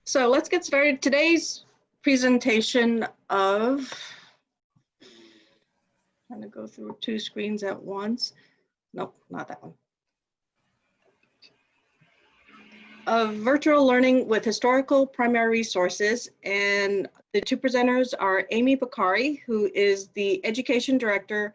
So let's get started. Today's presentation of, trying to go through two screens at once. Nope, not that one. Of virtual learning with historical primary resources. And the two presenters are Aimee Bachari, who is the education director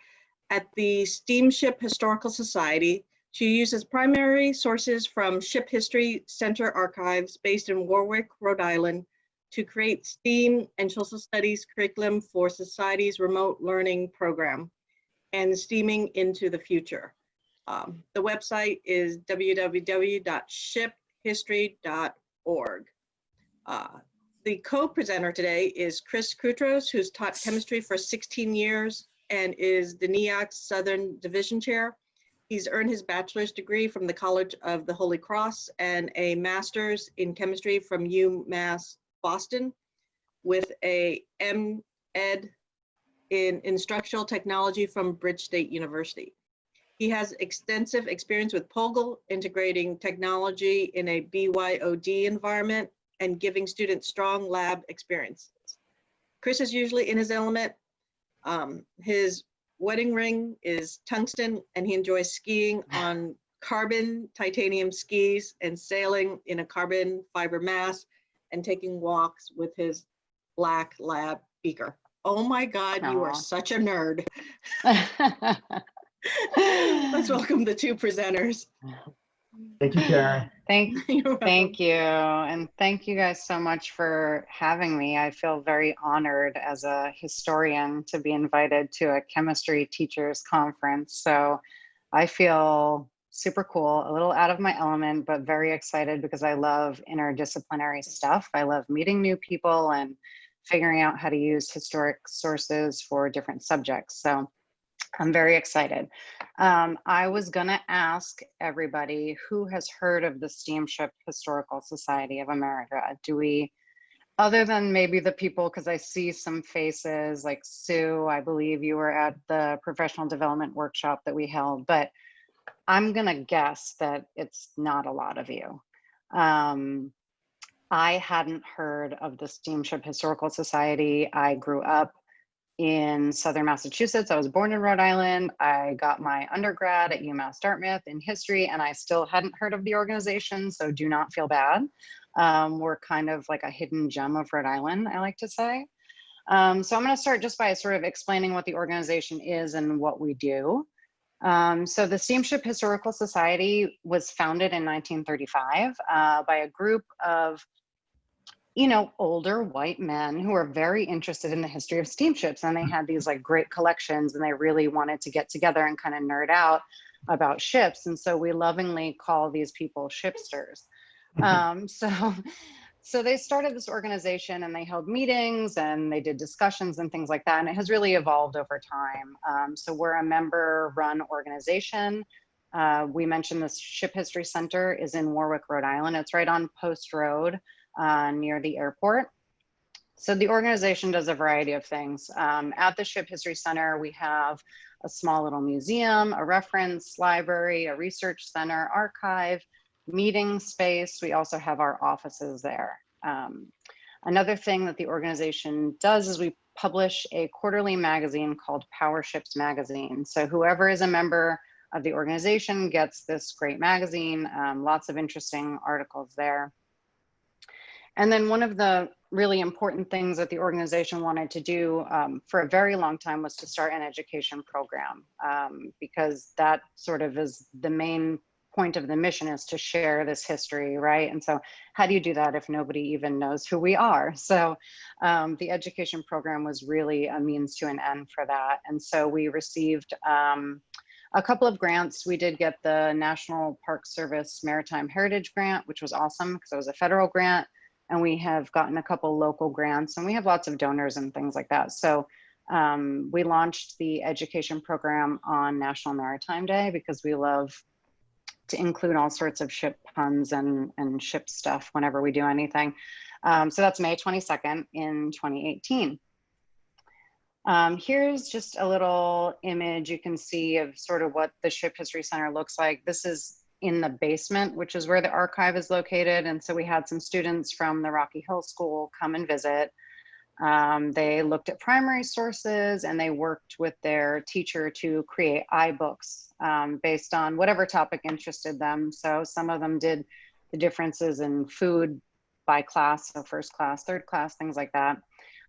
at the Steamship Historical Society. She uses primary sources from Ship History Center archives based in Warwick, Rhode Island, to create STEAM and social studies curriculum for society's remote learning program and STEAMing into the future. The website is www.shiphistory.org. The co-presenter today is Chris Koutros, who's taught chemistry for 16 years and is the NEACT Southern Division Chair. He's earned his bachelor's degree from the College of the Holy Cross and a master's in chemistry from UMass Boston with a M.Ed in instructional technology from Bridge State University. He has extensive experience with POGIL, integrating technology in a BYOD environment and giving students strong lab experiences. Chris is usually in his element. His wedding ring is tungsten, and he enjoys skiing on carbon titanium skis and sailing in a carbon fiber mast and taking walks with his black lab beaker. Oh my God, you are such a nerd. Let's welcome the two presenters. Thank you, Karen. Thank you. And thank you guys so much for having me. I feel very honored as a historian to be invited to a chemistry teachers conference. So I feel super cool, a little out of my element, but very excited because I love interdisciplinary stuff. I love meeting new people and figuring out how to use historic sources for different subjects. So I'm very excited. I was gonna ask everybody who has heard of the Steamship Historical Society of America. Do we, other than maybe the people, because I see some faces like Sue, I believe you were at the professional development workshop that we held, but I'm gonna guess that it's not a lot of you. I hadn't heard of the Steamship Historical Society. I grew up in Southern Massachusetts. I was born in Rhode Island. I got my undergrad at UMass Dartmouth in history, and I still hadn't heard of the organization, so do not feel bad. We're kind of like a hidden gem of Rhode Island, I like to say. So I'm gonna start just by sort of explaining what the organization is and what we do. So the Steamship Historical Society was founded in 1935 by a group of older white men who are very interested in the history of steamships, and they had these like great collections, and they really wanted to get together and kind of nerd out about ships. And so we lovingly call these people shipsters. So they started this organization, and they held meetings and they did discussions and things like that. And it has really evolved over time. So we're a member-run organization. We mentioned the Ship History Center is in Warwick, Rhode Island. It's right on Post Road. Near the airport. So the organization does a variety of things. At the Ship History Center, we have a small little museum, a reference library, a research center, archive, meeting space. We also have our offices there. Another thing that the organization does is we publish a quarterly magazine called Power Ships Magazine. So whoever is a member of the organization gets this great magazine, lots of interesting articles there. And then one of the really important things that the organization wanted to do for a very long time was to start an education program, because that sort of is the main point of the mission, is to share this history, right? And so how do you do that if nobody even knows who we are? So the education program was really a means to an end for that. And so we received a couple of grants. We did get the National Park Service Maritime Heritage Grant, which was awesome because it was a federal grant. And we have gotten a couple local grants, and we have lots of donors and things like that. So we launched the education program on National Maritime Day because we love to include all sorts of ship puns and ship stuff whenever we do anything. So that's May 22nd in 2018. Here's just a little image you can see of sort of what the Ship History Center looks like. This is in the basement, which is where the archive is located. And so we had some students from the Rocky Hill School come and visit. They looked at primary sources and they worked with their teacher to create iBooks based on whatever topic interested them. So some of them did the differences in food by class, so first class, third class, things like that.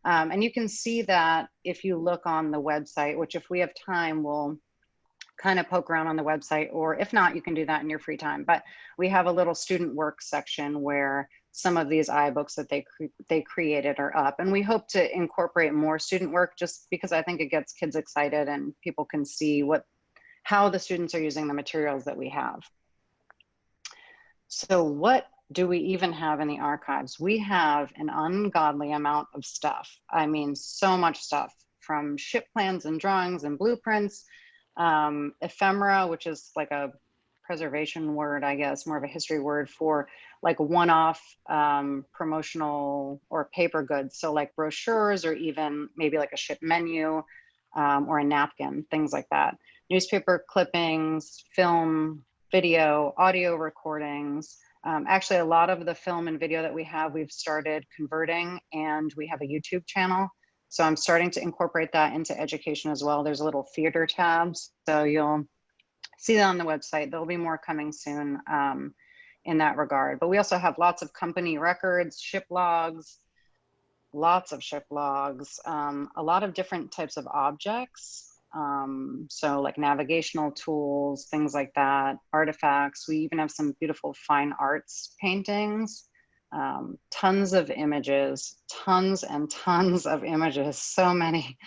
And you can see that if you look on the website, which if we have time, we'll kind of poke around on the website, or if not, you can do that in your free time. But we have a little student work section where some of these iBooks that they created are up. And we hope to incorporate more student work just because I think it gets kids excited and people can see how the students are using the materials that we have. So what do we even have in the archives? We have an ungodly amount of stuff. I mean, so much stuff, from ship plans and drawings and blueprints, ephemera, which is like a preservation word, I guess, more of a history word for like one-off promotional or paper goods. So like brochures, or even maybe like a ship menu or a napkin, things like that. Newspaper clippings, film, video, audio recordings. Actually, a lot of the film and video that we have, we've started converting, and we have a YouTube channel. So I'm starting to incorporate that into education as well. There's a little theater tab, so you'll see that on the website. There'll be more coming soon in that regard. But we also have lots of company records, ship logs, lots of ship logs, a lot of different types of objects. So like navigational tools, things like that, artifacts. We even have some beautiful fine arts paintings, tons of images, tons and tons of images, so many.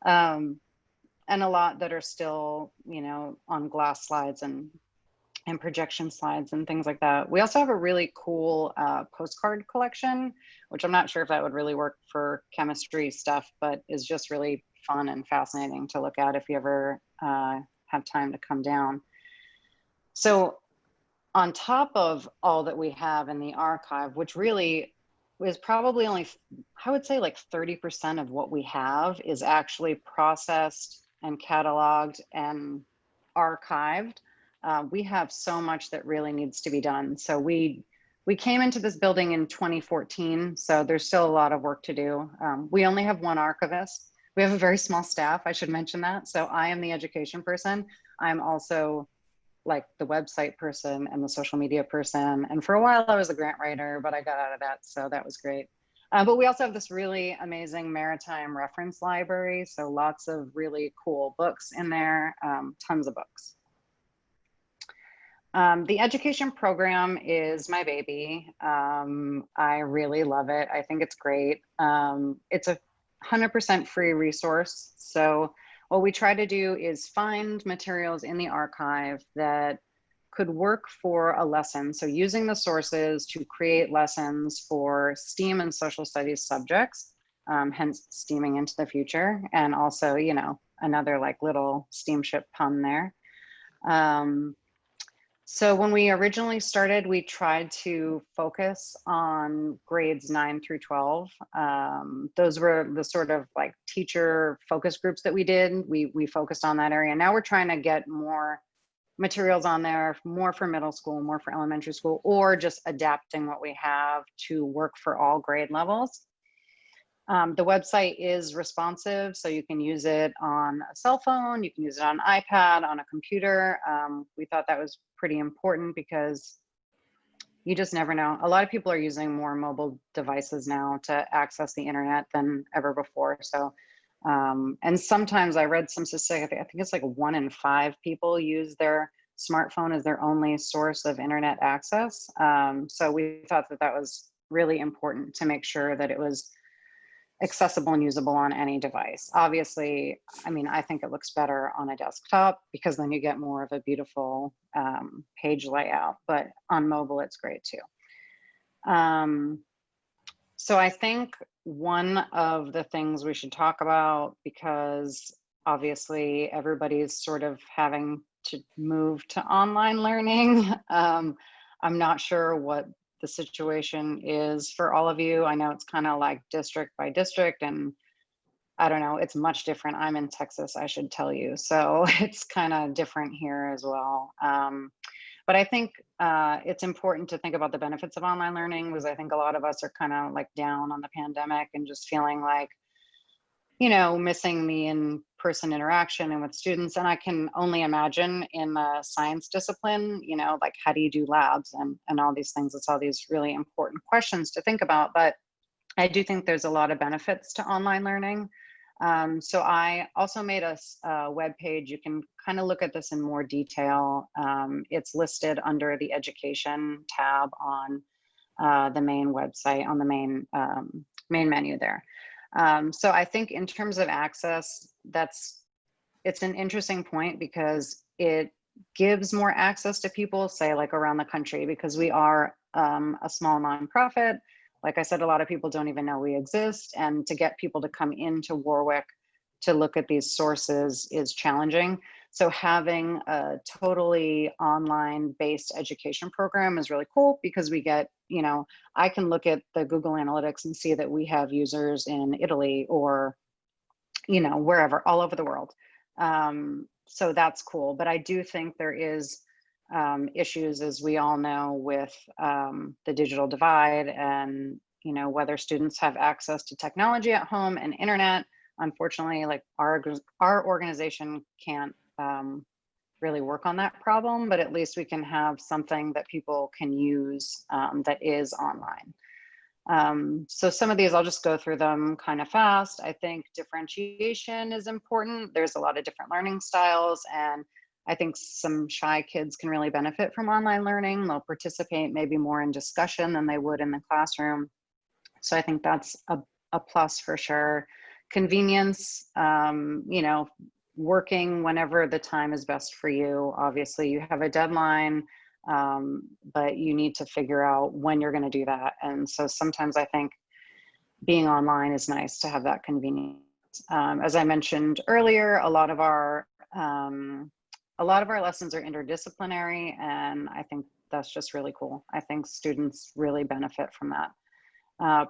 And a lot that are still, you know, on glass slides and projection slides and things like that. We also have a really cool postcard collection, which I'm not sure if that would really work for chemistry stuff, but is just really fun and fascinating to look at if you ever have time to come down. So on top of all that we have in the archive, which really is probably only, I would say like 30% of what we have is actually processed and cataloged and archived. We have so much that really needs to be done. So we came into this building in 2014, so there's still a lot of work to do. We only have one archivist. We have a very small staff, I should mention that. So I am the education person. I'm also like the website person and the social media person. And for a while I was a grant writer, but I got out of that, so that was great. But we also have this really amazing maritime reference library. So lots of really cool books in there, tons of books. The education program is my baby. I really love it. I think it's great. It's a 100% free resource. So what we try to do is find materials in the archive that could work for a lesson. So using the sources to create lessons for STEAM and social studies subjects, hence steaming into the future. And also, you know, another like little steamship pun there. So when we originally started, we tried to focus on grades 9 through 12. Those were the sort of like teacher focus groups that we did. We focused on that area. Now we're trying to get more materials on there, more for middle school, more for elementary school, or just adapting what we have to work for all grade levels. The website is responsive, so you can use it on a cell phone, you can use it on an iPad, on a computer. We thought that was pretty important because you just never know. A lot of people are using more mobile devices now to access the internet than ever before. So, and sometimes I read some statistic, I think it's like 1 in 5 people use their smartphone as their only source of internet access. So we thought that that was really important to make sure that it was accessible and usable on any device. Obviously, I mean, I think it looks better on a desktop because then you get more of a beautiful page layout, but on mobile, it's great too. So I think one of the things we should talk about, because obviously everybody's sort of having to move to online learning. I'm not sure what the situation is for all of you. I know it's kind of like district by district, and I don't know, it's much different. I'm in Texas, I should tell you. So it's kind of different here as well. But I think it's important to think about the benefits of online learning, because I think a lot of us are kind of like down on the pandemic and just feeling like, you know, missing the in-person interaction and with students. And I can only imagine in the science discipline, you know, like how do you do labs and all these things? It's all these really important questions to think about. But I do think there's a lot of benefits to online learning. So I also made a web page. You can kind of look at this in more detail. It's listed under the education tab on the main website, on the main menu there. So I think in terms of access, it's an interesting point, because it gives more access to people, say like around the country, because we are a small nonprofit. Like I said, a lot of people don't even know we exist, and to get people to come into Warwick to look at these sources is challenging. So having a totally online based education program is really cool, because we get, you know, I can look at the Google Analytics and see that we have users in Italy or, you know, wherever, all over the world. So that's cool. But I do think there is issues, as we all know, with the digital divide, and, you know, whether students have access to technology at home and internet. Unfortunately, like our organization can't really work on that problem, but at least we can have something that people can use that is online. So some of these, I'll just go through them kind of fast. I think differentiation is important. There's a lot of different learning styles, and I think some shy kids can really benefit from online learning. They'll participate maybe more in discussion than they would in the classroom. So I think that's a plus for sure. Convenience, you know, working whenever the time is best for you. Obviously you have a deadline, but you need to figure out when you're going to do that. And so sometimes I think being online is nice to have that convenience. As I mentioned earlier, a lot of our lessons are interdisciplinary, and I think that's just really cool. I think students really benefit from that.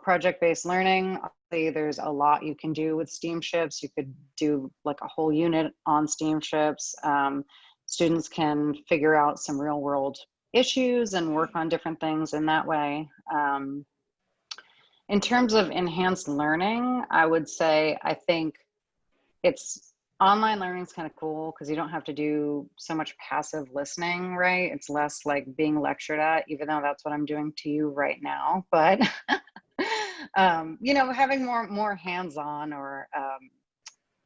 Project-based learning, obviously there's a lot you can do with steamships. You could do like a whole unit on steamships. Students can figure out some real world issues and work on different things in that way. In terms of enhanced learning, I would say I think online learning is kind of cool, because you don't have to do so much passive listening, right? It's less like being lectured at, even though that's what I'm doing to you right now. But you know, having more hands-on, or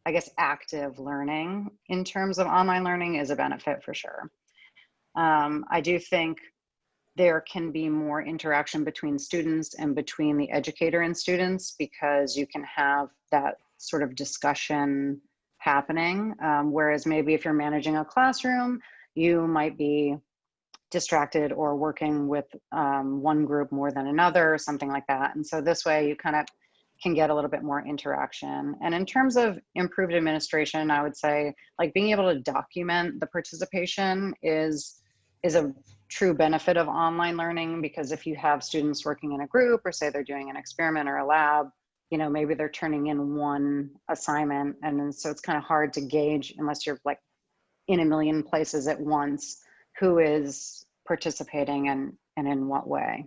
I guess active learning in terms of online learning is a benefit for sure. I do think there can be more interaction between students and between the educator and students, because you can have that sort of discussion happening. Whereas maybe if you're managing a classroom, you might be distracted or working with one group more than another, or something like that. And so this way you kind of can get a little bit more interaction. And in terms of improved administration, I would say like being able to document the participation is a true benefit of online learning, because if you have students working in a group, or say they're doing an experiment or a lab, you know, maybe they're turning in one assignment, and then so it's kind of hard to gauge, unless you're like in a million places at once, who is participating and in what way.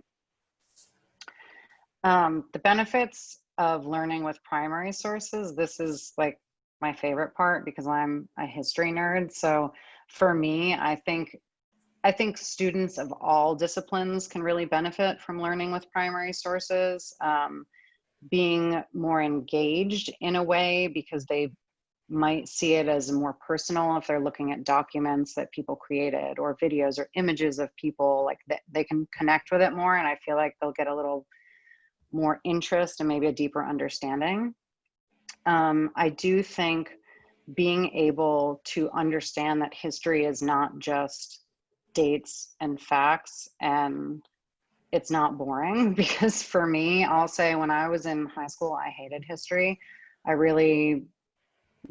The benefits of learning with primary sources, this is like my favorite part, because I'm a history nerd. So for me, I think students of all disciplines can really benefit from learning with primary sources, being more engaged in a way, because they might see it as more personal if they're looking at documents that people created, or videos or images of people, like they can connect with it more. And I feel like they'll get a little more interest and maybe a deeper understanding. I do think being able to understand that history is not just dates and facts, and it's not boring, because for me, I'll say when I was in high school, I hated history. I really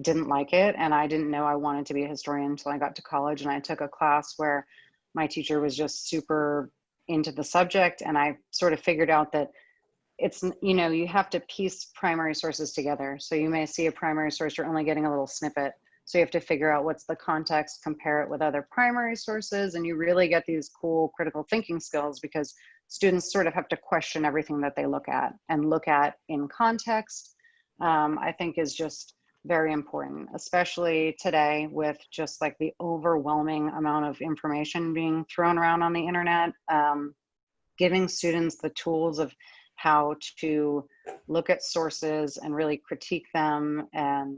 didn't like it, and I didn't know I wanted to be a historian until I got to college, and I took a class where my teacher was just super into the subject, and I sort of figured out that it's, you know, you have to piece primary sources together. So you may see a primary source, you're only getting a little snippet. So you have to figure out what's the context, compare it with other primary sources, and you really get these cool critical thinking skills because students sort of have to question everything that they look at and look at in context. I think is just very important, especially today with just like the overwhelming amount of information being thrown around on the internet. Giving students the tools of how to look at sources and really critique them. And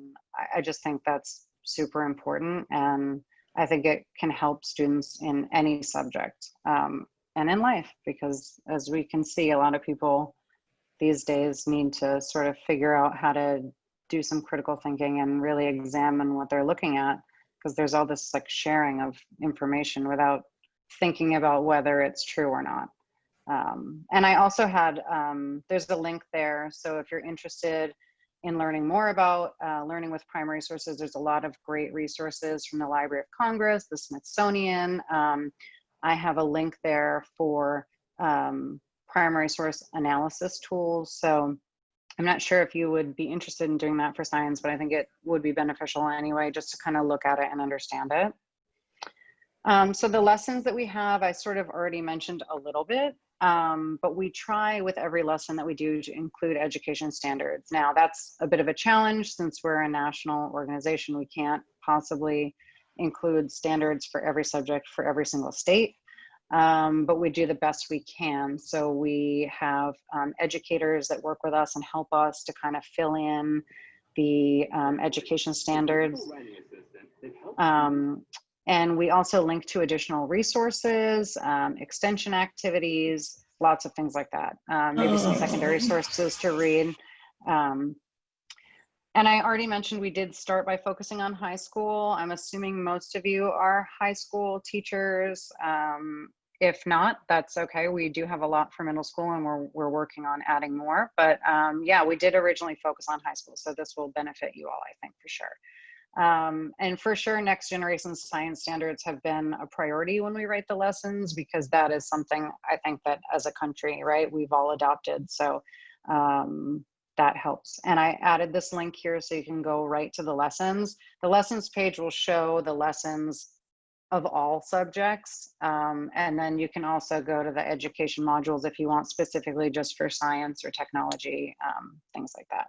I just think that's super important. And I think it can help students in any subject and in life, because as we can see, a lot of people these days need to sort of figure out how to do some critical thinking and really examine what they're looking at, because there's all this like sharing of information without thinking about whether it's true or not. And I also had, there's a link there. So if you're interested in learning more about learning with primary sources, there's a lot of great resources from the Library of Congress, the Smithsonian. I have a link there for primary source analysis tools. So I'm not sure if you would be interested in doing that for science, but I think it would be beneficial anyway, just to kind of look at it and understand it. So the lessons that we have, I sort of already mentioned a little bit, but we try with every lesson that we do to include education standards. Now that's a bit of a challenge since we're a national organization. We can't possibly include standards for every subject for every single state, but we do the best we can. So we have educators that work with us and help us to kind of fill in the education standards. And we also link to additional resources, extension activities, lots of things like that. Maybe some secondary sources to read. And I already mentioned we did start by focusing on high school. I'm assuming most of you are high school teachers. If not, that's okay. We do have a lot for middle school and we're working on adding more. But yeah, we did originally focus on high school. So this will benefit you all, I think, for sure. And for sure, next generation science standards have been a priority when we write the lessons, because that is something I think that as a country, right, we've all adopted. So that helps. And I added this link here so you can go right to the lessons. The lessons page will show the lessons of all subjects. And then you can also go to the education modules if you want specifically just for science or technology, things like that.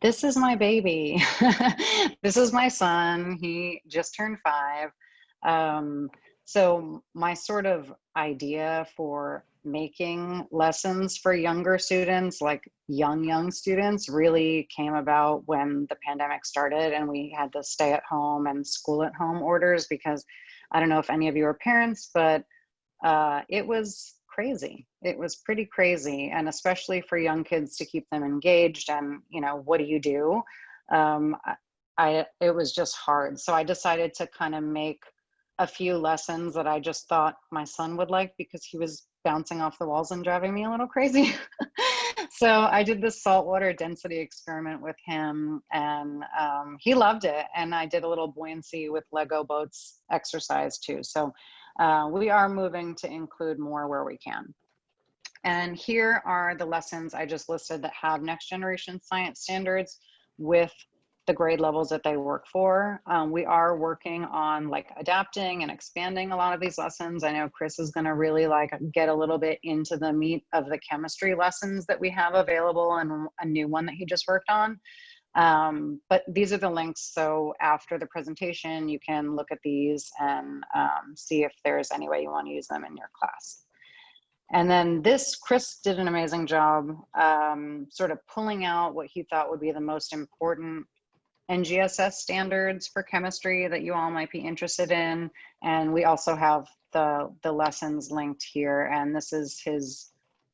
This is my baby. This is my son. He just turned 5. So my sort of idea for making lessons for younger students, like young students, really came about when the pandemic started and we had to stay at home and school at home orders, because I don't know if any of you are parents, but it was crazy. It was pretty crazy. And especially for young kids to keep them engaged and, you know, what do you do? It was just hard. So I decided to kind of make a few lessons that I just thought my son would like, because he was bouncing off the walls and driving me a little crazy. So I did this saltwater density experiment with him, and he loved it. And I did a little buoyancy with Lego boats exercise too. So we are moving to include more where we can. And here are the lessons I just listed that have next generation science standards with the grade levels that they work for. We are working on like adapting and expanding a lot of these lessons. I know Chris is going to really like get a little bit into the meat of the chemistry lessons that we have available, and a new one that he just worked on. But these are the links. So after the presentation, you can look at these and see if there's any way you want to use them in your class. And then this, Chris did an amazing job sort of pulling out what he thought would be the most important NGSS standards for chemistry that you all might be interested in. And we also have the lessons linked here. And this is his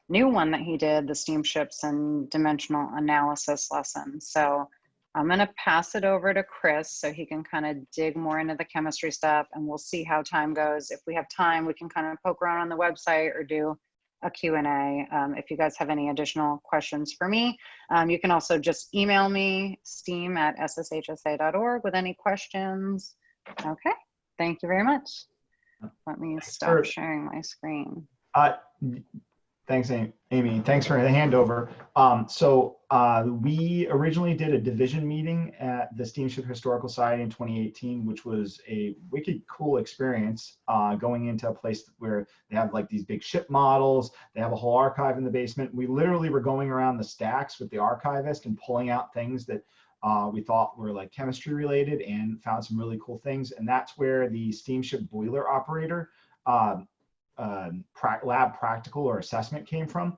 new one that he did, the steamships and dimensional analysis lesson. So I'm going to pass it over to Chris so he can kind of dig more into the chemistry stuff, and we'll see how time goes. If we have time, we can kind of poke around on the website or do a Q&A. If you guys have any additional questions for me, you can also just email me, steam@sshsa.org, with any questions. Okay, thank you very much. Let me stop sharing my screen. Thanks, Amy. Thanks for the handover. We originally did a division meeting at the Steamship Historical Society in 2018, which was a wicked cool experience, going into a place where they have like these big ship models. They have a whole archive in the basement. We literally were going around the stacks with the archivist and pulling out things that we thought were like chemistry related, and found some really cool things. And that's where the steamship boiler operator lab practical or assessment came from.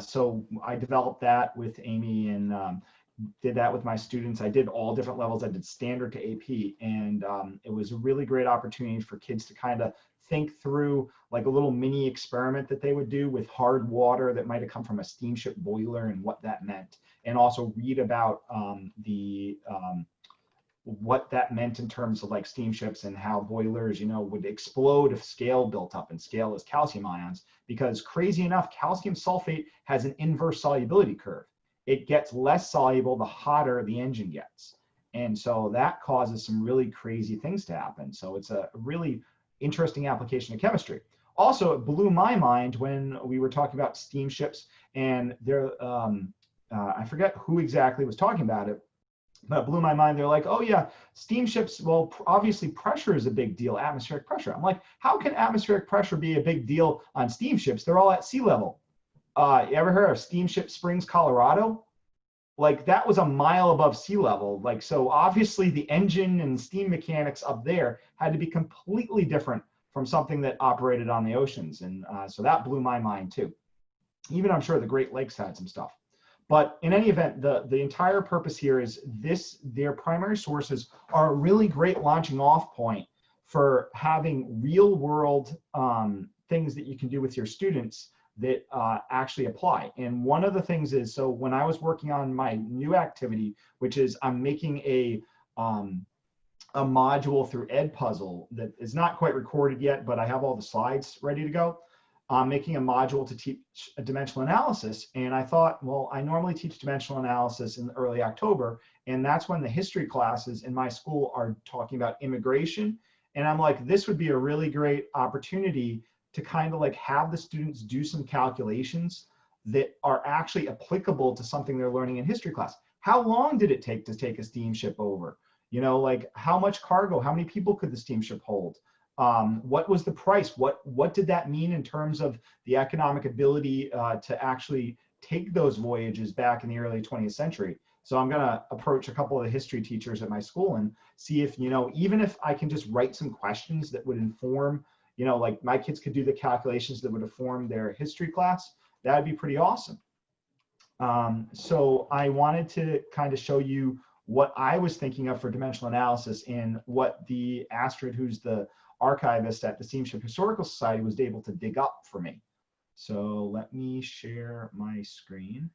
So I developed that with Aimee and did that with my students. I did all different levels. I did standard to AP, and it was a really great opportunity for kids to kind of think through like a little mini experiment that they would do with hard water that might have come from a steamship boiler and what that meant, and also read about what that meant in terms of like steamships and how boilers, would explode if scale built up, and scale is calcium ions, because crazy enough, calcium sulfate has an inverse solubility curve. It gets less soluble the hotter the engine gets. And so that causes some really crazy things to happen. So it's a really interesting application of chemistry. Also, it blew my mind when we were talking about steamships, and there, I forget who exactly was talking about it, but it blew my mind. They're like, oh yeah, steamships, well, obviously pressure is a big deal, atmospheric pressure. I'm like, how can atmospheric pressure be a big deal on steamships? They're all at sea level. You ever heard of Steamship Springs, Colorado? Like that was a mile above sea level. Like, so obviously the engine and steam mechanics up there had to be completely different from something that operated on the oceans. And so that blew my mind too. Even I'm sure the Great Lakes had some stuff. But in any event, the entire purpose here is their primary sources are a really great launching off point for having real world things that you can do with your students that actually apply. And one of the things is, so when I was working on my new activity, which is I'm making a module through Edpuzzle that is not quite recorded yet, but I have all the slides ready to go. I'm making a module to teach a dimensional analysis. And I thought, well, I normally teach dimensional analysis in early October, and that's when the history classes in my school are talking about immigration. And I'm like, this would be a really great opportunity to kind of like have the students do some calculations that are actually applicable to something they're learning in history class. How long did it take to take a steamship over? Like how much cargo, how many people could the steamship hold? What was the price? What did that mean in terms of the economic ability to actually take those voyages back in the early 20th century? So I'm going to approach a couple of the history teachers at my school and see if, even if I can just write some questions that would inform, like my kids could do the calculations that would inform their history class, that'd be pretty awesome. So I wanted to kind of show you what I was thinking of for dimensional analysis and what the Astrid, who's the archivist at the Steamship Historical Society, was able to dig up for me. So let me share my screen.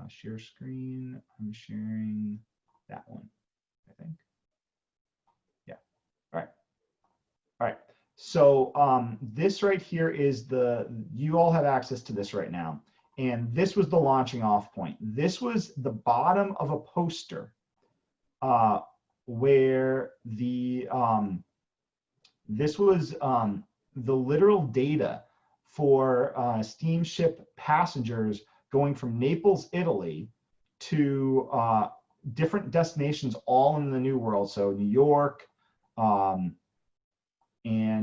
Share screen. I'm sharing that one, I think. Yeah. All right. All right. So this right here is you all have access to this right now. And this was the launching off point. This was the bottom of a poster where this was the literal data for steamship passengers going from Naples, Italy to different destinations all in the New World. So New York and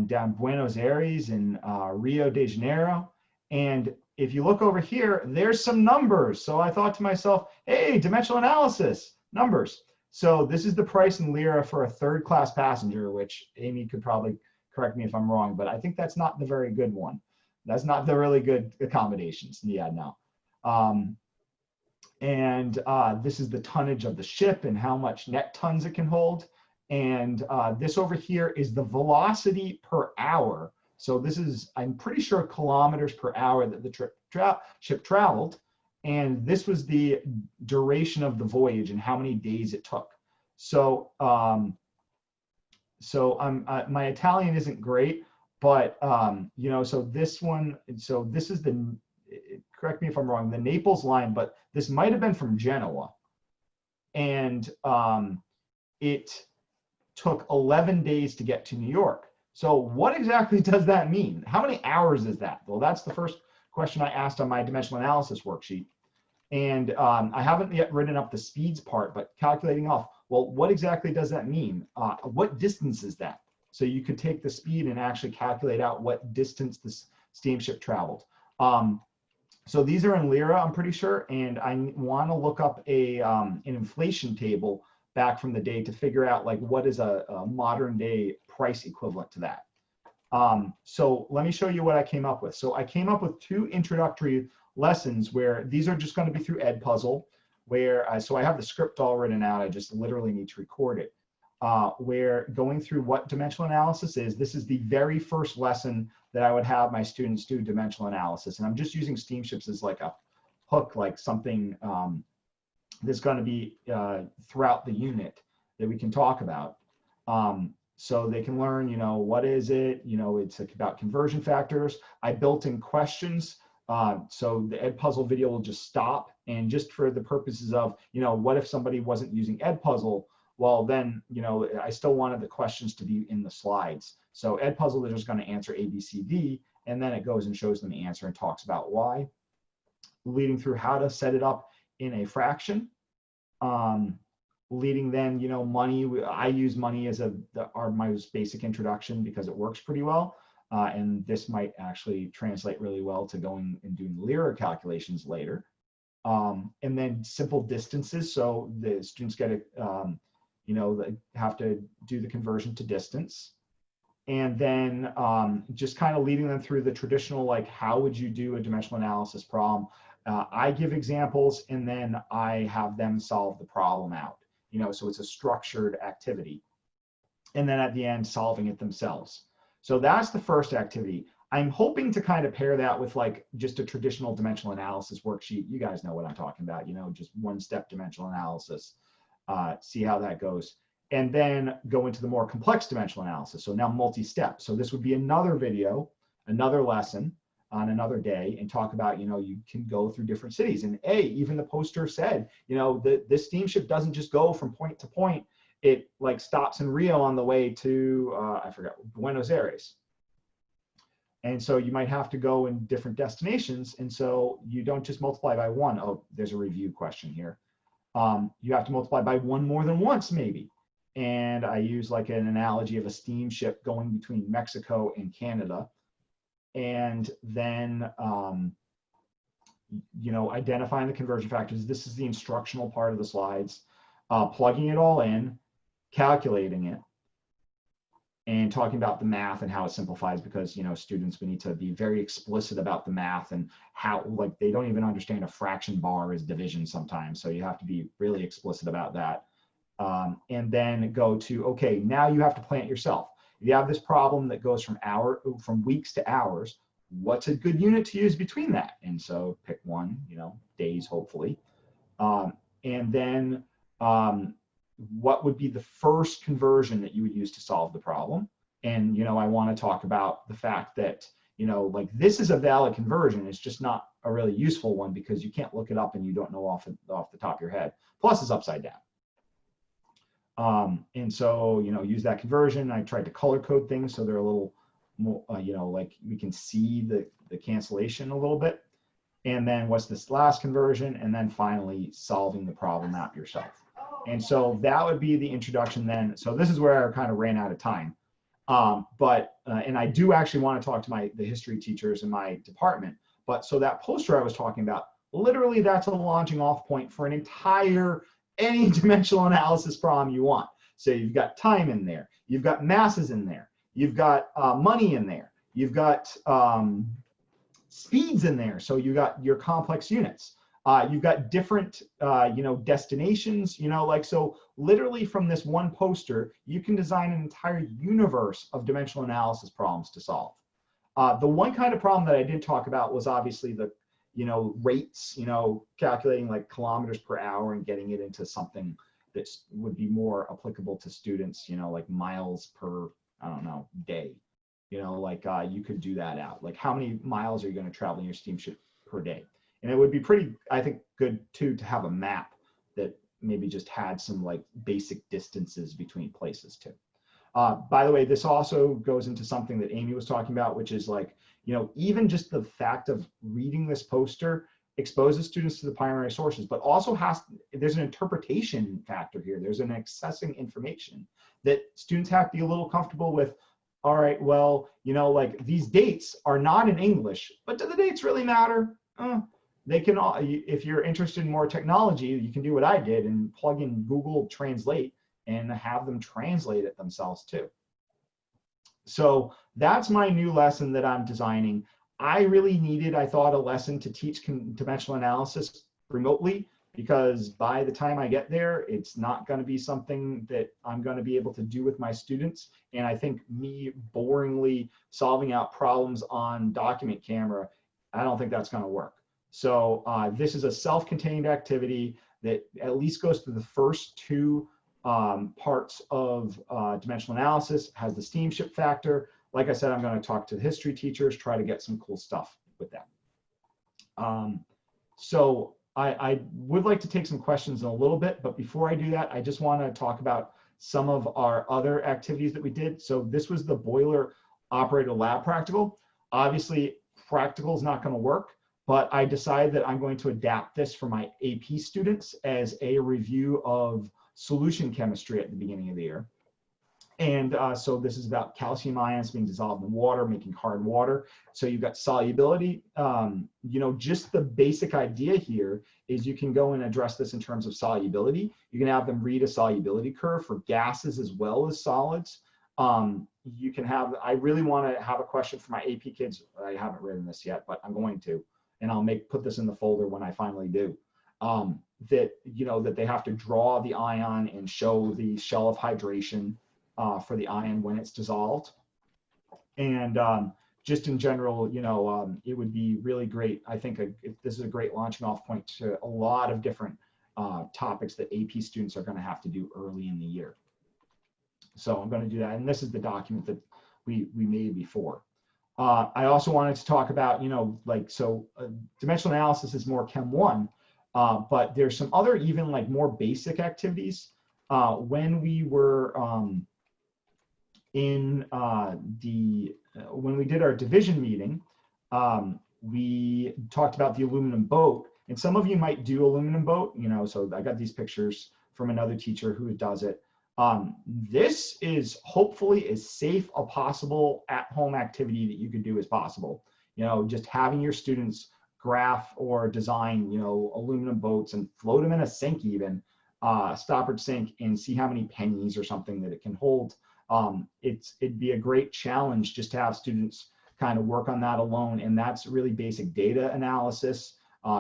down Buenos Aires and Rio de Janeiro. And if you look over here, there's some numbers. So I thought to myself, hey, dimensional analysis, numbers. So this is the price in lira for a third class passenger, which Aimee could probably correct me if I'm wrong, but I think that's not the very good one. That's not the really good accommodations. Yeah, no. This is the tonnage of the ship and how much net tons it can hold. And this over here is the velocity per hour. So this is, I'm pretty sure, kilometers per hour that the ship traveled. And this was the duration of the voyage and how many days it took. So, my Italian isn't great, but so this one, so this is correct me if I'm wrong, the Naples line, but this might have been from Genoa. And it took 11 days to get to New York. So what exactly does that mean? How many hours is that? Well, that's the first question I asked on my dimensional analysis worksheet. And I haven't yet written up the speeds part, but calculating off, well, what exactly does that mean? What distance is that? So you could take the speed and actually calculate out what distance this steamship traveled. So these are in lira, I'm pretty sure, and I want to look up an inflation table back from the day to figure out like what is a modern day price equivalent to that. So let me show you what I came up with. So I came up with 2 introductory lessons where these are just going to be through Edpuzzle, where so I have the script all written out. I just literally need to record it. Where going through what dimensional analysis is, this is the very first lesson that I would have my students do dimensional analysis. And I'm just using steamships as like a hook, like something that's going to be throughout the unit that we can talk about. So they can learn, you know, what is it? You know, it's about conversion factors. I built in questions. So the Edpuzzle video will just stop. And just for the purposes of, you know, what if somebody wasn't using Edpuzzle? Well, then, you know, I still wanted the questions to be in the slides. So Edpuzzle, they're just going to answer A, B, C, D, and then it goes and shows them the answer and talks about why, leading through how to set it up in a fraction. Leading then, you know, money. I use money as my most basic introduction because it works pretty well. And this might actually translate really well to going and doing lira calculations later. And then simple distances. So the students get it, you know, they have to do the conversion to distance. And then just kind of leading them through the traditional, like, how would you do a dimensional analysis problem? I give examples and then I have them solve the problem out. You know, so it's a structured activity. And then at the end, solving it themselves. So that's the first activity. I'm hoping to kind of pair that with like just a traditional dimensional analysis worksheet. You guys know what I'm talking about, you know, just 1-step dimensional analysis, see how that goes. And then go into the more complex dimensional analysis. So now multi-step. So this would be another video, another lesson on another day and talk about, you know, you can go through different cities. And even the poster said, you know, this steamship doesn't just go from point to point. It like stops in Rio on the way to, I forgot, Buenos Aires. And so you might have to go in different destinations. And so you don't just multiply by 1. Oh, there's a review question here. You have to multiply by 1 more than once, maybe. And I use like an analogy of a steamship going between Mexico and Canada. And then, you know, identifying the conversion factors. This is the instructional part of the slides. Plugging it all in, calculating it, and talking about the math and how it simplifies, because, you know, students, we need to be very explicit about the math and how, like, they don't even understand a fraction bar is division sometimes. So you have to be really explicit about that. And then go to, okay, now you have to plan it yourself. If you have this problem that goes from weeks to hours, what's a good unit to use between that? And so pick one, you know, days, hopefully. And then what would be the first conversion that you would use to solve the problem? And, you know, I want to talk about the fact that, you know, like, this is a valid conversion. It's just not a really useful one because you can't look it up and you don't know off the top of your head. Plus it's upside down. And so, you know, use that conversion. I tried to color code things so they're a little more, you know, like we can see the cancellation a little bit. And then what's this last conversion? And then finally solving the problem out yourself. And so that would be the introduction then. So this is where I kind of ran out of time. And I do actually want to talk to the history teachers in my department. But so that poster I was talking about, literally that's a launching off point for an entire any dimensional analysis problem you want. So you've got time in there, you've got masses in there, you've got money in there, you've got speeds in there. So you got your complex units. You've got different, you know, destinations, you know, like, so literally from this one poster, you can design an entire universe of dimensional analysis problems to solve. The one kind of problem that I did talk about was obviously the, you know, rates, you know, calculating like kilometers per hour and getting it into something that would be more applicable to students, you know, like miles per, I don't know, day, you know, like you could do that out. Like, how many miles are you going to travel in your steamship per day? And it would be pretty, I think, good too to have a map that maybe just had some like basic distances between places too. By the way, this also goes into something that Aimee was talking about, which is like, even just the fact of reading this poster exposes students to the primary sources, but also there's an interpretation factor here. There's an accessing information that students have to be a little comfortable with. All right, well, like these dates are not in English, but do the dates really matter? They can all, if you're interested in more technology, you can do what I did and plug in Google Translate and have them translate it themselves too. So that's my new lesson that I'm designing. I really needed, I thought, a lesson to teach dimensional analysis remotely, because by the time I get there, it's not going to be something that I'm going to be able to do with my students. And I think me boringly solving out problems on document camera, I don't think that's going to work. So this is a self-contained activity that at least goes through the first two parts of dimensional analysis, has the steamship factor. Like I said, I'm going to talk to the history teachers, try to get some cool stuff with that. So I would like to take some questions in a little bit, but before I do that, I just want to talk about some of our other activities that we did. So this was the boiler operated lab practical. Obviously, practical is not going to work, but I decided that I'm going to adapt this for my AP students as a review of solution chemistry at the beginning of the year. And so this is about calcium ions being dissolved in water, making hard water. So you've got solubility. Just the basic idea here is you can go and address this in terms of solubility. You can have them read a solubility curve for gases as well as solids. You can have, I really want to have a question for my AP kids. I haven't written this yet, but I'm going to, and I'll put this in the folder when I finally do. That they have to draw the ion and show the shell of hydration for the ion when it's dissolved. And just in general, it would be really great. I think this is a great launching off point to a lot of different topics that AP students are going to have to do early in the year. So I'm going to do that. And this is the document that we made before. I also wanted to talk about, dimensional analysis is more Chem 1, but there's some other even like more basic activities. When we were when we did our division meeting, we talked about the aluminum boat, and some of you might do aluminum boat, so I got these pictures from another teacher who does it. This is hopefully as safe a possible at-home activity that you could do as possible. Just having your students graph or design, aluminum boats and float them in a sink even, stoppered sink, and see how many pennies or something that it can hold. It'd be a great challenge just to have students kind of work on that alone. And that's really basic data analysis,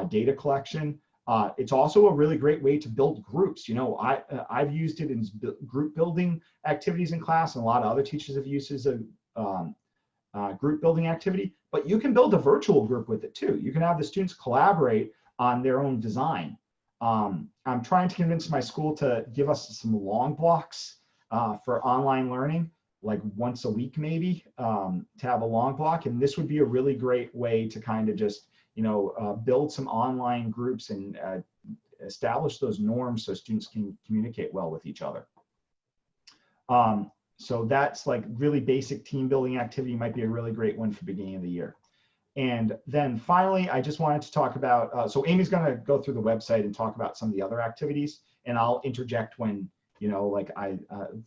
data collection. It's also a really great way to build groups. I've used it in group building activities in class, and a lot of other teachers have used it as a group building activity, but you can build a virtual group with it too. You can have the students collaborate on their own design. I'm trying to convince my school to give us some long blocks for online learning, like once a week maybe, to have a long block. And this would be a really great way to kind of just, build some online groups and establish those norms so students can communicate well with each other. So that's like really basic team building activity, might be a really great one for beginning of the year. And then finally, I just wanted to talk about, so Aimee's gonna go through the website and talk about some of the other activities, and I'll interject when,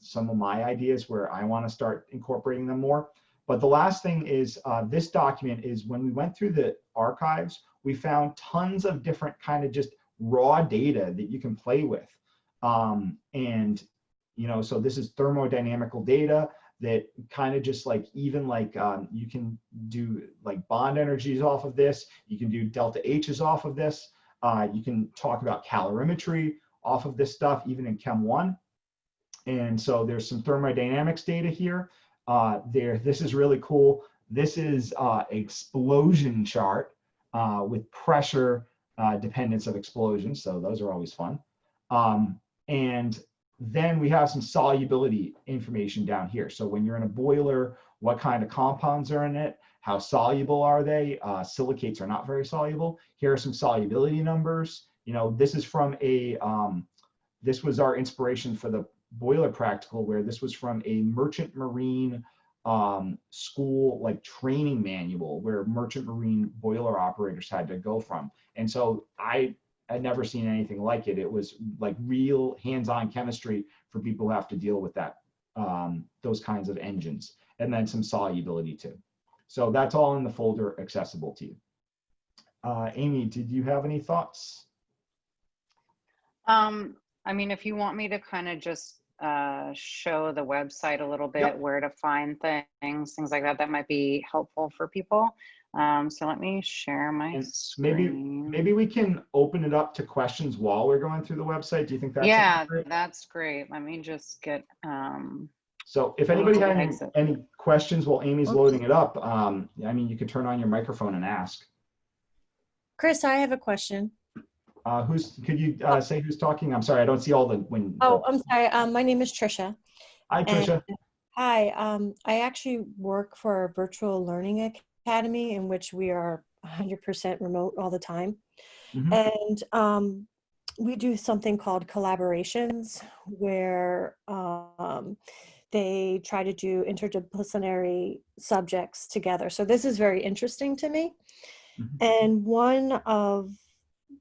some of my ideas where I wanna start incorporating them more. But the last thing is, this document is when we went through the archives, we found tons of different kind of just raw data that you can play with. So this is thermodynamical data that kind of just like, even like you can do like bond energies off of this. You can do delta H's off of this. You can talk about calorimetry off of this stuff, even in Chem 1. And so there's some thermodynamics data here. This is really cool. This is explosion chart with pressure dependence of explosions. So those are always fun. And then we have some solubility information down here. So when you're in a boiler, what kind of compounds are in it? How soluble are they? Silicates are not very soluble. Here are some solubility numbers. This is from this was our inspiration for the boiler practical where this was from a merchant marine school like training manual where merchant marine boiler operators had to go from. And so I had never seen anything like it. It was like real hands-on chemistry for people who have to deal with that, those kinds of engines, and then some solubility too. So that's all in the folder accessible to you. Aimee, did you have any thoughts? I mean, if you want me to kind of just show the website a little bit, Yep. where to find things like that, that might be helpful for people. So let me share my And screen. maybe we can open it up to questions while we're going through the website. Do you think that's Yeah, appropriate? that's great. Let me just get So if anybody had exit. any questions while Amy's Oops. loading it up, I mean, you could turn on your microphone and ask. Chris, I have a question. Could you say who's talking? I'm sorry, I don't see all the when. Oh, I'm sorry. My name is Trisha. Hi, Trisha. Hi. I actually work for a virtual learning academy in which we are 100% remote all the time. Mhm. And we do something called collaborations where they try to do interdisciplinary subjects together. So this is very interesting to me. Mhm. And one of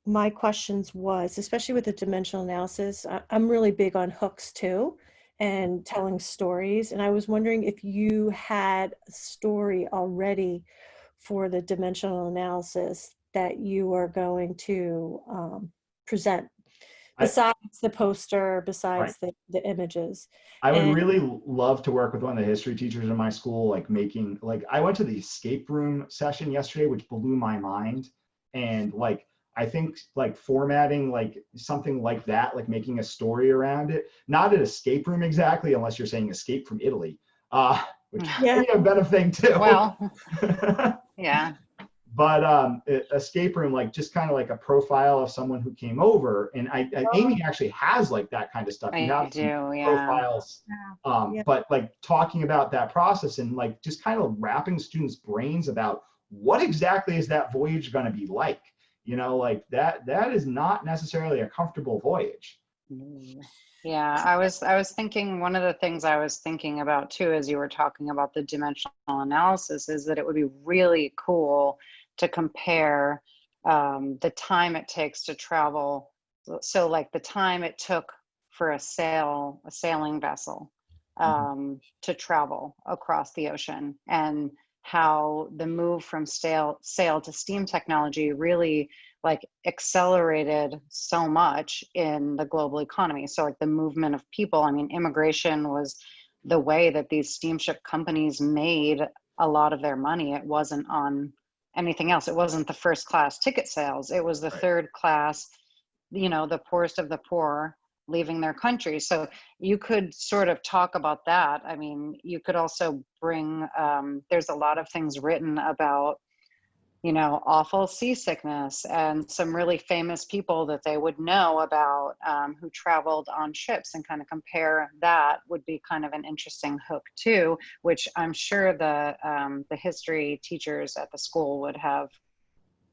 my questions was, especially with the dimensional analysis, I'm really big on hooks too, and telling stories. And I was wondering if you had a story already for the dimensional analysis that you are going to present, besides the poster, besides the images. I would And really love to work with one of the history teachers in my school, like making, like I went to the escape room session yesterday, which blew my mind. And like, I think like formatting, like something like that, like making a story around it, not an escape room exactly, unless you're saying escape from Italy, which yeah, may have been a thing too. Well, yeah. But escape room, like just kind of like a profile of someone who came over. And Aimee actually has like that kind of stuff. You I have do, some yeah. profiles, Yeah. but like talking about that process and like just kind of wrapping students' brains about what exactly is that voyage going to be like. You know, like that is not necessarily a comfortable voyage. Yeah, I was thinking, one of the things I was thinking about too, as you were talking about the dimensional analysis, is that it would be really cool to compare the time it takes to travel. So like the time it took for a sailing vessel to travel across the ocean, and how the move from sail to steam technology really like accelerated so much in the global economy. So like the movement of people, I mean, immigration was the way that these steamship companies made a lot of their money. It wasn't on anything else. It wasn't the first class ticket sales. It was the third class, you know, the poorest of the poor leaving their country. So you could sort of talk about that. I mean, you could also bring, there's a lot of things written about, you know, awful seasickness, and some really famous people that they would know about who traveled on ships, and kind of compare that would be kind of an interesting hook too, which I'm sure the history teachers at the school would have,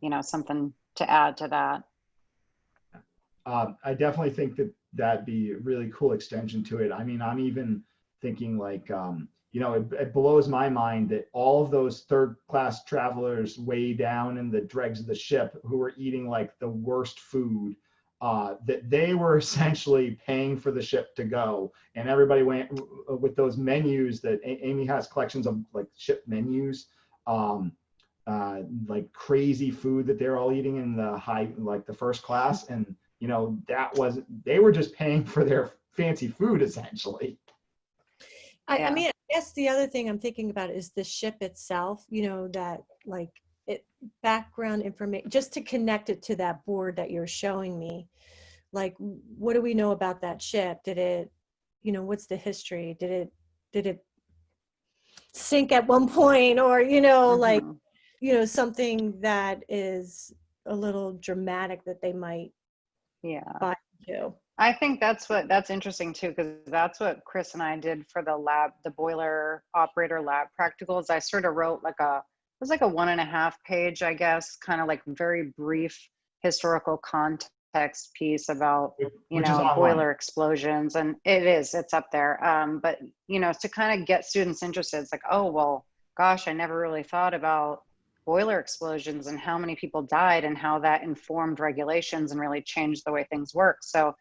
you know, something to add to that. I definitely think that that'd be a really cool extension to it. I mean, I'm even thinking like, you know, it blows my mind that all of those third class travelers way down in the dregs of the ship who were eating like the worst food, that they were essentially paying for the ship to go. And everybody went with those menus that Aimee has collections of like ship menus, like crazy food that they're all eating in the high, like the first class. And, you know, they were just paying for their fancy food essentially. I mean, I guess the other thing I'm thinking about is the ship itself, you know, that like background information, just to connect it to that board that you're showing me. Like, what do we know about that ship? Did it, you know, what's the history? Did it sink at one point, or, you know, like, you know, something that is a little dramatic that they might buy into. I think that's interesting too, because that's what Chris and I did for the boiler operator lab practicals. I sort of wrote like it was like a 1.5 page, I guess, kind of like very brief historical context text piece about, you Which is know, online. boiler explosions, and it's up there. But, you know, to kind of get students interested, it's like, oh, well, gosh, I never really thought about boiler explosions and how many people died and how that informed regulations and really changed the way things work. So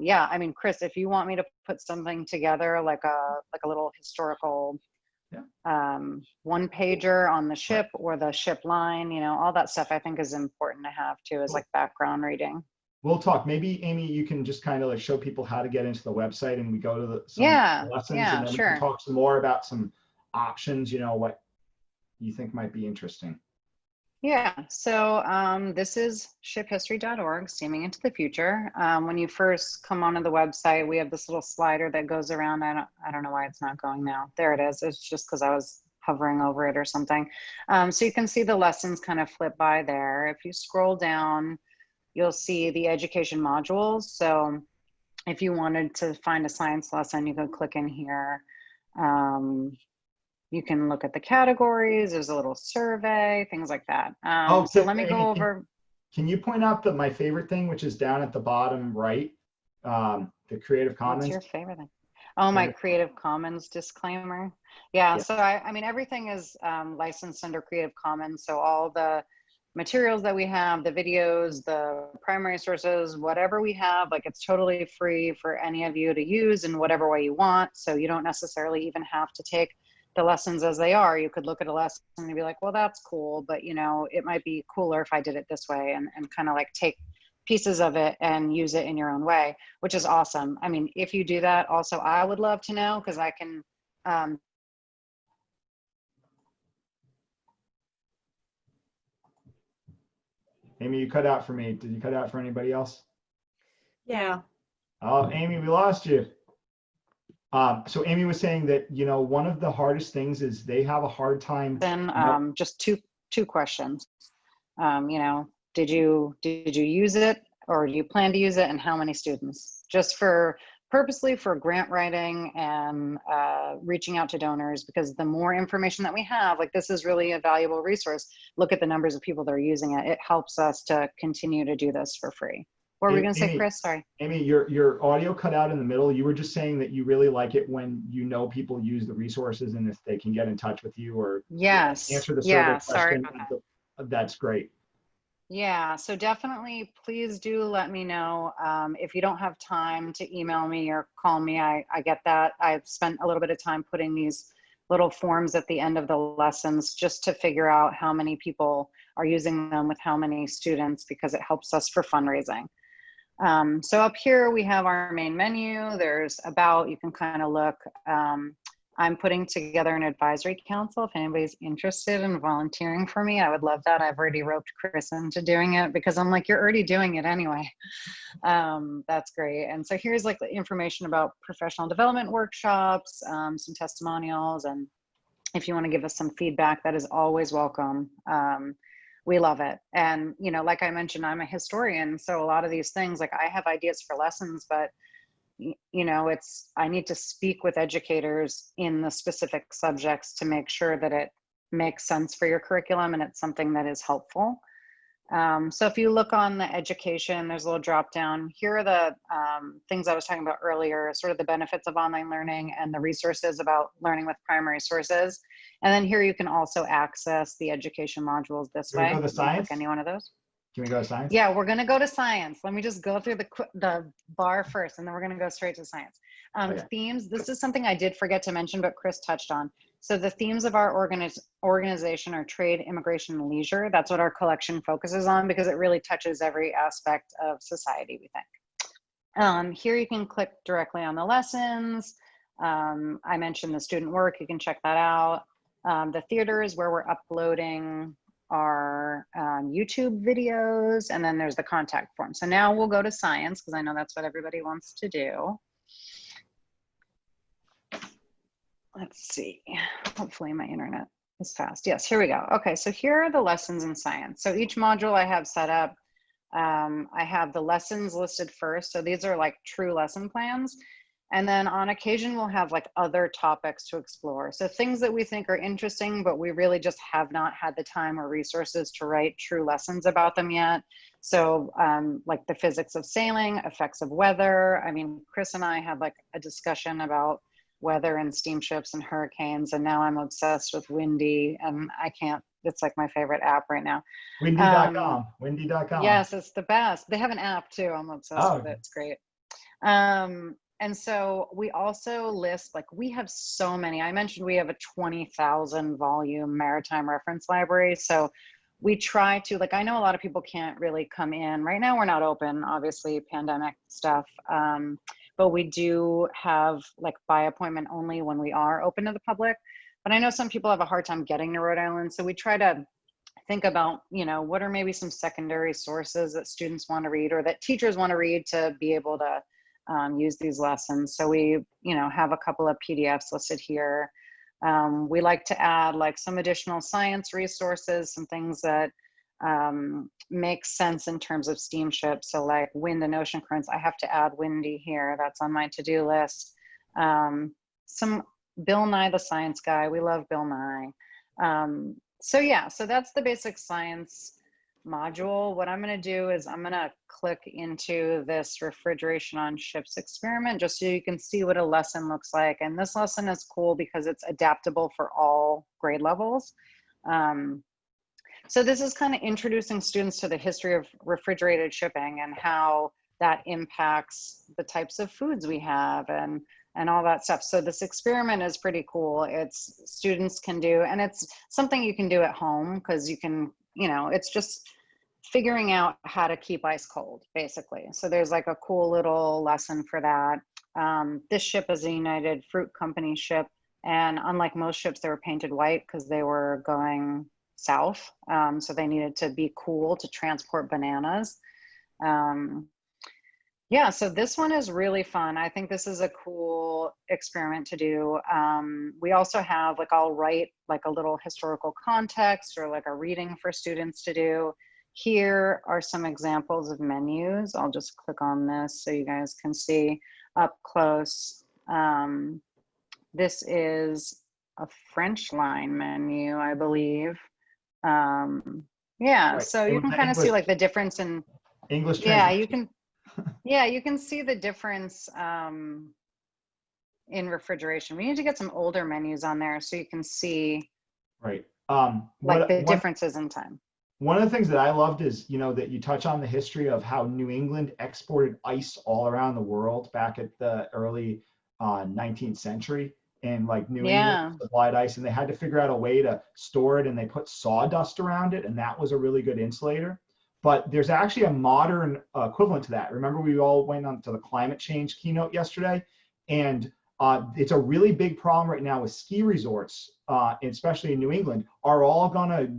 yeah, I mean, Chris, if you want me to put something together, like a little historical one pager on the ship or the ship line, you know, all that stuff I think is important to have too, as like background reading. We'll talk. Maybe Aimee, you can just kind of like show people how to get into the website, and we go to some lessons, and then we can talk some more about some options, you know, what you think might be interesting. Yeah, so this is shiphistory.org, Steaming into the Future. When you first come onto the website, we have this little slider that goes around. I don't know why it's not going now. There it is. It's just because I was hovering over it or something. So you can see the lessons kind of flip by there. If you scroll down, you'll see the education modules. So if you wanted to find a science lesson, you could click in here. You can look at the categories. There's a little survey, things like that. So let me go over. Can you point out my favorite thing, which is down at the bottom right, the Creative Commons? What's your favorite thing? Oh, my Creative Commons disclaimer. Yeah. So I mean, everything is licensed under Creative Commons. So all the materials that we have, the videos, the primary sources, whatever we have, like it's totally free for any of you to use in whatever way you want. So you don't necessarily even have to take the lessons as they are. You could look at a lesson and be like, well, that's cool, but you know, it might be cooler if I did it this way, and kind of like take pieces of it and use it in your own way, which is awesome. I mean, if you do that also, I would love to know, because I can, Aimee, you cut out for me. Did you cut out for anybody else? Yeah. Oh, Aimee, we lost you. So Aimee was saying that, you know, one of the hardest things is they have a hard time. Then just two questions. You know, did you use it, or do you plan to use it, and how many students? Just purposely for grant writing and reaching out to donors, because the more information that we have, like this is really a valuable resource. Look at the numbers of people that are using it. It helps us to continue to do this for free. What were we going to say, Chris? Sorry. Aimee, your audio cut out in the middle. You were just saying that you really like it when you know people use the resources, and if they can get in touch with you or answer the survey question, that's great. Yeah, so definitely please do let me know. If you don't have time to email me or call me, I get that. I've spent a little bit of time putting these little forms at the end of the lessons just to figure out how many people are using them with how many students, because it helps us for fundraising. So up here we have our main menu. There's about, you can kind of look. I'm putting together an advisory council. If anybody's interested in volunteering for me, I would love that. I've already roped Chris into doing it, because I'm like, you're already doing it anyway. That's great. And so here's like the information about professional development workshops, some testimonials, and if you want to give us some feedback, that is always welcome. We love it. And, you know, like I mentioned, I'm a historian. So a lot of these things, like I have ideas for lessons, but you know, I need to speak with educators in the specific subjects to make sure that it makes sense for your curriculum and it's something that is helpful. So if you look on the education, there's a little drop down. Here are the things I was talking about earlier, sort of the benefits of online learning and the resources about learning with primary sources. And then here you can also access the education modules this way. Can we go to science? Any one of those? Can we go to science? Yeah, we're going to go to science. Let me just go through the bar first, and then we're going to go straight to science. Themes, this is something I did forget to mention, but Chris touched on. So the themes of our organization are trade, immigration, and leisure. That's what our collection focuses on, because it really touches every aspect of society, we think. Here you can click directly on the lessons. I mentioned the student work. You can check that out. The theater is where we're uploading our YouTube videos, and then there's the contact form. So now we'll go to science, because I know that's what everybody wants to do. Let's see, hopefully my internet is fast. Yes, here we go. Okay, so here are the lessons in science. So each module I have set up, I have the lessons listed first. So these are like true lesson plans. And then on occasion, we'll have like other topics to explore. So things that we think are interesting, but we really just have not had the time or resources to write true lessons about them yet. So like the physics of sailing, effects of weather. I mean, Chris and I had like a discussion about weather and steamships and hurricanes, and now I'm obsessed with Windy, and I can't, it's like my favorite app right now. Windy.com, windy.com. Yes, it's the best. They have an app too. I'm obsessed with it. It's great. And so we also list, like we have so many, I mentioned we have a 20,000 volume maritime reference library. So we try to, like, I know a lot of people can't really come in. Right now we're not open, obviously, pandemic stuff. But we do have like by appointment only when we are open to the public. But I know some people have a hard time getting to Rhode Island. So we try to think about, you know, what are maybe some secondary sources that students want to read or that teachers want to read to be able to use these lessons. So we, you know, have a couple of PDFs listed here. We like to add like some additional science resources, some things that make sense in terms of steamships. So like wind and ocean currents, I have to add Windy here. That's on my to-do list. Some Bill Nye the Science Guy. We love Bill Nye. So yeah, so that's the basic science module. What I'm going to do is I'm going to click into this refrigeration on ships experiment just so you can see what a lesson looks like. And this lesson is cool because it's adaptable for all grade levels. So this is kind of introducing students to the history of refrigerated shipping and how that impacts the types of foods we have and all that stuff. So this experiment is pretty cool. It's students can do, and it's something you can do at home because you can, you know, it's just figuring out how to keep ice cold, basically. So there's like a cool little lesson for that. This ship is a United Fruit Company ship. And unlike most ships, they were painted white because they were going south. So they needed to be cool to transport bananas. Yeah, so this one is really fun. I think this is a cool experiment to do. We also have, like, I'll write like a little historical context or like a reading for students to do. Here are some examples of menus. I'll just click on this so you guys can see up close. This is a French line menu, I believe. Yeah, Right. so It you was can the kind of see English- like the difference in, English yeah, translation. you can. Yeah, you can see the difference in refrigeration. We need to get some older menus on there so you can see Right. like the differences in time. One of the things that I loved is, you know, that you touch on the history of how New England exported ice all around the world back at the early 19th century. And like New England supplied ice and they had to figure out a way to store it and they put sawdust around it. And that was a really good insulator. But there's actually a modern equivalent to that. Remember, we all went on to the climate change keynote yesterday, and it's a really big problem right now with ski resorts, especially in New England, are all gonna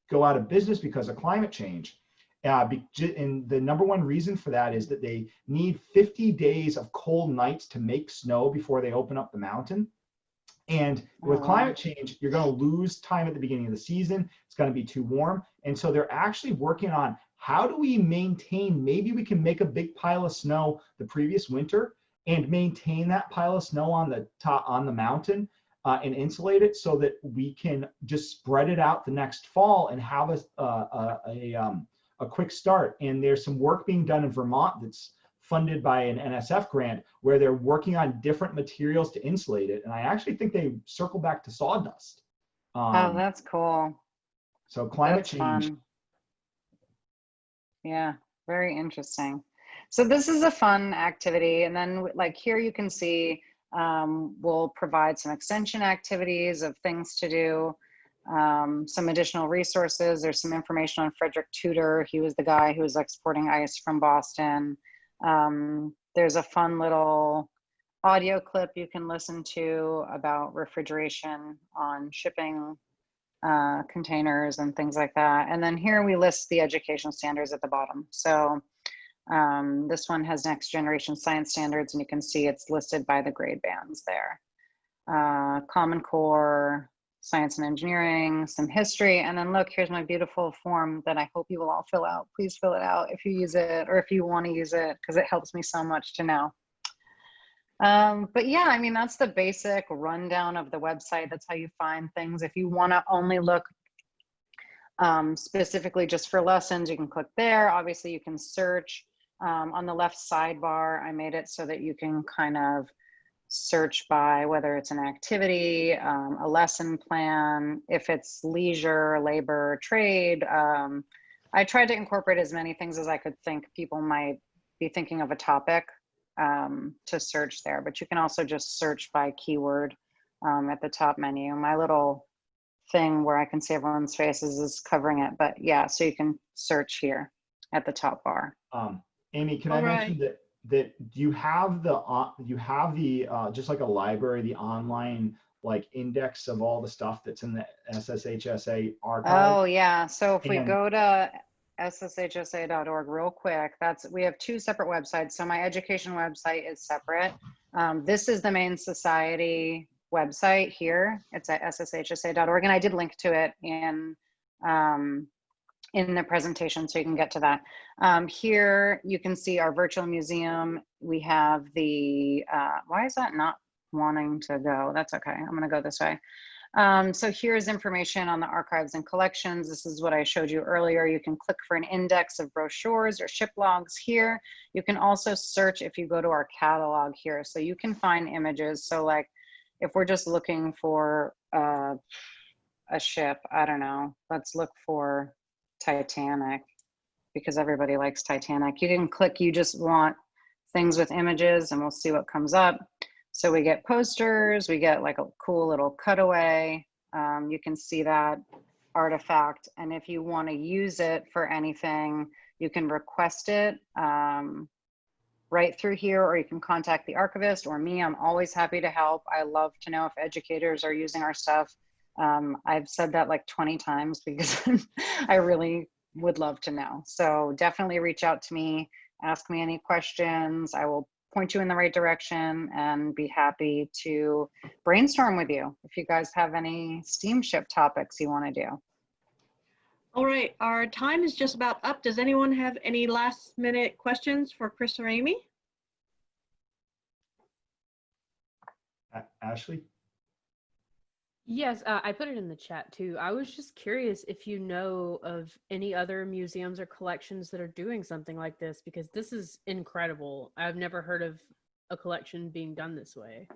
go out of business because of climate change. And the number one reason for that is that they need 50 days of cold nights to make snow before they open up the mountain. And with climate change, you're going to lose time at the beginning of the season. It's going to be too warm. And so they're actually working on how do we maintain, maybe we can make a big pile of snow the previous winter and maintain that pile of snow on the top, on the mountain and insulate it so that we can just spread it out the next fall and have a quick start. And there's some work being done in Vermont that's funded by an NSF grant where they're working on different materials to insulate it. And I actually think they circle back to sawdust. Oh, that's cool. So climate That's change. fun. Yeah, very interesting. So this is a fun activity. And then like here you can see, we'll provide some extension activities of things to do, some additional resources. There's some information on Frederick Tudor. He was the guy who was exporting ice from Boston. There's a fun little audio clip you can listen to about refrigeration on shipping containers and things like that. And then here we list the education standards at the bottom. So this one has next generation science standards, and you can see it's listed by the grade bands there. Common Core, science and engineering, some history, and then look, here's my beautiful form that I hope you will all fill out. Please fill it out if you use it or if you want to use it, because it helps me so much to know. But yeah, I mean, that's the basic rundown of the website. That's how you find things. If you want to only look specifically just for lessons, you can click there. Obviously, you can search on the left sidebar. I made it so that you can kind of search by whether it's an activity, a lesson plan, if it's leisure, labor, trade. I tried to incorporate as many things as I could think people might be thinking of a topic to search there, but you can also just search by keyword at the top menu. My little thing where I can see everyone's faces is covering it, but yeah, so you can search here at the top bar. Aimee, can All I right. mention that you have the just like a library, the online like index of all the stuff that's in the SSHSA archive? Oh yeah, so if we And go to sshsa.org real quick, we have two separate websites. So my education website is separate. This is the main society website here. It's at sshsa.org, and I did link to it in the presentation, so you can get to that. Here you can see our virtual museum. We have the, why is that not wanting to go? That's okay, I'm gonna go this way. So here's information on the archives and collections. This is what I showed you earlier. You can click for an index of brochures or ship logs here. You can also search if you go to our catalog here. So you can find images. So like if we're just looking for a ship, I don't know, let's look for Titanic because everybody likes Titanic. You can click, you just want things with images and we'll see what comes up. So we get posters, we get like a cool little cutaway. You can see that artifact. And if you want to use it for anything, you can request it right through here, or you can contact the archivist or me. I'm always happy to help. I love to know if educators are using our stuff. I've said that like 20 times because I really would love to know. So definitely reach out to me, ask me any questions. I will point you in the right direction and be happy to brainstorm with you if you guys have any steamship topics you want to do. All right, our time is just about up. Does anyone have any last minute questions for Chris or Aimee? Ashley? Yes, I put it in the chat too. I was just curious if you know of any other museums or collections that are doing something like this, because this is incredible. I've never heard of a collection being done this way.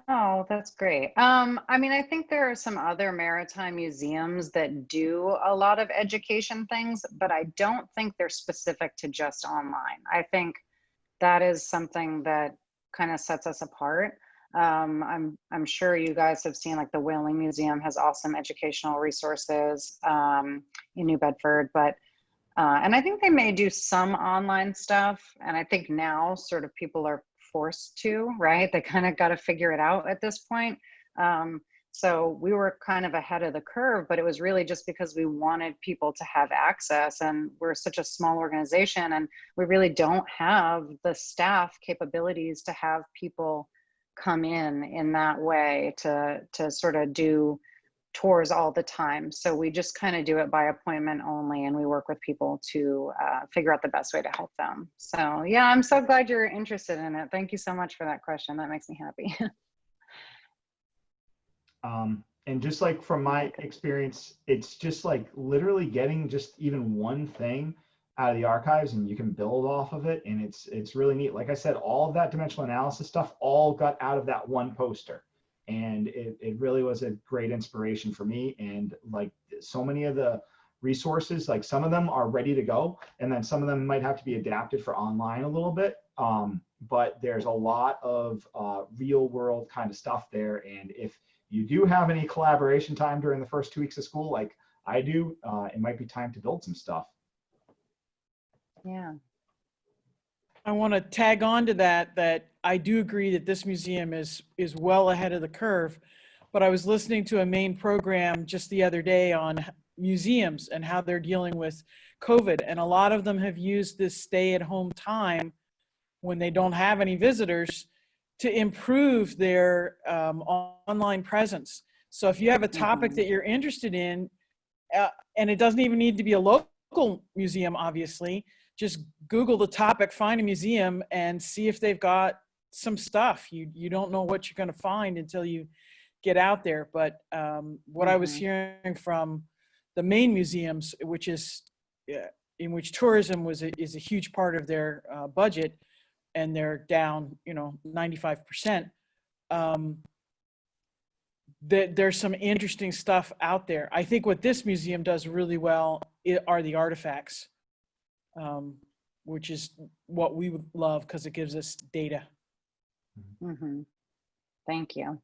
Oh, that's great. I mean, I think there are some other maritime museums that do a lot of education things, but I don't think they're specific to just online. I think that is something that kind of sets us apart. I'm sure you guys have seen like the Whaling Museum has awesome educational resources in New Bedford, but and I think they may do some online stuff. And I think now sort of people are forced to, right? They kind of got to figure it out at this point. So we were kind of ahead of the curve, but it was really just because we wanted people to have access, and we're such a small organization and we really don't have the staff capabilities to have people come in that way to sort of do tours all the time. So we just kind of do it by appointment only, and we work with people to figure out the best way to help them. So yeah, I'm so glad you're interested in it. Thank you so much for that question. That makes me happy. And just like from my experience, it's just like literally getting just even one thing out of the archives and you can build off of it. And it's really neat. Like I said, all of that dimensional analysis stuff all got out of that one poster. And it really was a great inspiration for me. And like so many of the resources, like some of them are ready to go, and then some of them might have to be adapted for online a little bit. But there's a lot of real world kind of stuff there. And if you do have any collaboration time during the first 2 weeks of school, like I do, it might be time to build some stuff. Yeah. I want to tag on to that I do agree that this museum is well ahead of the curve, but I was listening to a main program just the other day on museums and how they're dealing with COVID, and a lot of them have used this stay-at-home time when they don't have any visitors to improve their online presence. So if you have a topic that you're interested in, and it doesn't even need to be a local museum, obviously, just Google the topic, find a museum, and see if they've got some stuff. You don't know what you're going to find until you get out there. But what I was hearing from the main museums, which is in which tourism is a huge part of their budget, and they're down, 95%. There's some interesting stuff out there. I think what this museum does really well are the artifacts, which is what we would love because it gives us data. Thank you.